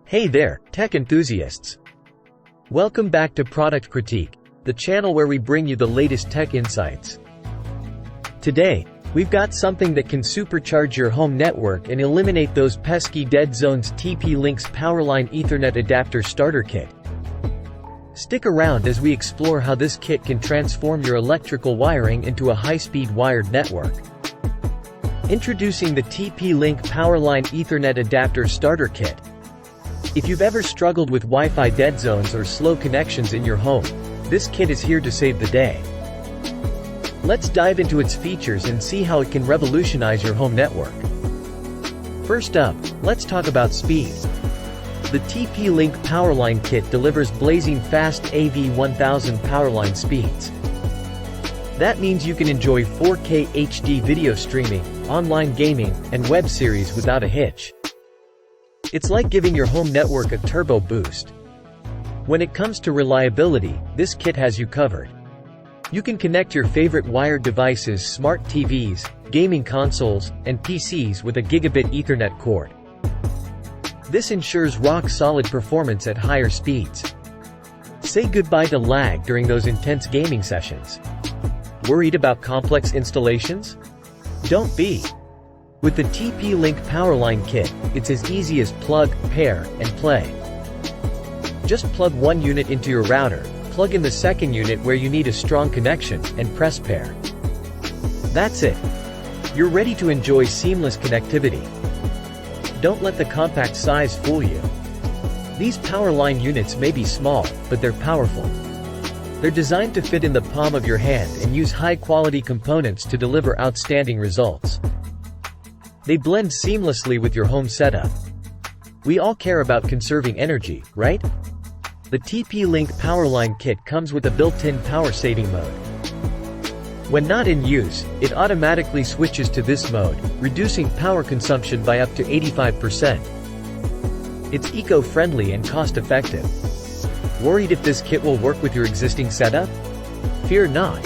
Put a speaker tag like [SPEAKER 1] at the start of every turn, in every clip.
[SPEAKER 1] Hey there, tech enthusiasts! Welcome back to Product Critique, the channel where we bring you the latest tech insights. Today, we've got something that can supercharge your home network and eliminate those pesky dead zones: TP-Link's Powerline Ethernet Adapter Starter Kit. Stick around as we explore how this kit can transform your electrical wiring into a high-speed wired network. Introducing the TP-Link Powerline Ethernet Adapter Starter Kit. If you've ever struggled with Wi-Fi dead zones or slow connections in your home, this kit is here to save the day. Let's dive into its features and see how it can revolutionize your home network. First up, let's talk about speed. The TP-Link Powerline Kit delivers blazing fast AV1000 Powerline speeds. That means you can enjoy 4K HD video streaming, online gaming, and web series without a hitch. It's like giving your home network a turbo boost. When it comes to reliability, this kit has you covered. You can connect your favorite wired devices, smart TVs, gaming consoles, and PCs with a gigabit Ethernet cord. This ensures rock-solid performance at higher speeds. Say goodbye to lag during those intense gaming sessions. Worried about complex installations? Don't be. With the TP-Link Powerline Kit, it's as easy as plug, pair, and play. Just plug one unit into your router, plug in the second unit where you need a strong connection, and press pair. That's it. You're ready to enjoy seamless connectivity. Don't let the compact size fool you. These Powerline units may be small, but they're powerful. They're designed to fit in the palm of your hand and use high-quality components to deliver outstanding results. They blend seamlessly with your home setup. We all care about conserving energy, right? The TP-Link Powerline Kit comes with a built-in power-saving mode. When not in use, it automatically switches to this mode, reducing power consumption by up to 85%. It's eco-friendly and cost-effective. Worried if this kit will work with your existing setup? Fear not.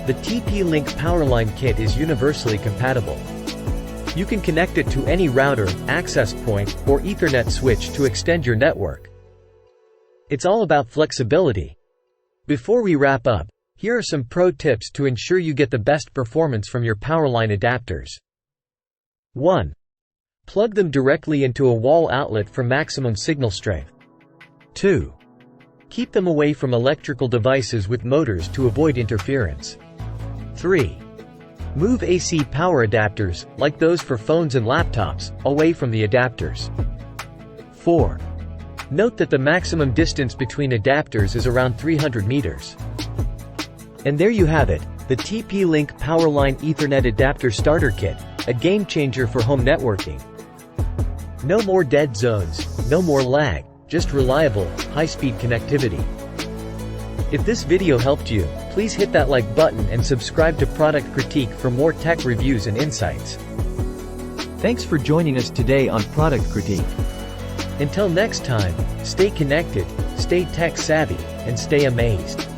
[SPEAKER 1] The TP-Link Powerline Kit is universally compatible. You can connect it to any router, access point, or Ethernet switch to extend your network. It's all about flexibility. Before we wrap up, here are some pro tips to ensure you get the best performance from your Powerline adapters. 1. Plug them directly into a wall outlet for maximum signal strength. 2. Keep them away from electrical devices with motors to avoid interference. 3. Move AC power adapters, like those for phones and laptops, away from the adapters. 4. Note that the maximum distance between adapters is around 300 meters. And there you have it, the TP-Link Powerline Ethernet Adapter Starter Kit, a game-changer for home networking. No more dead zones, no more lag, just reliable, high-speed connectivity. If this video helped you, please hit that like button and subscribe to Product Critique for more tech reviews and insights. Thanks for joining us today on Product Critique. Until next time, stay connected, stay tech-savvy, and stay amazed.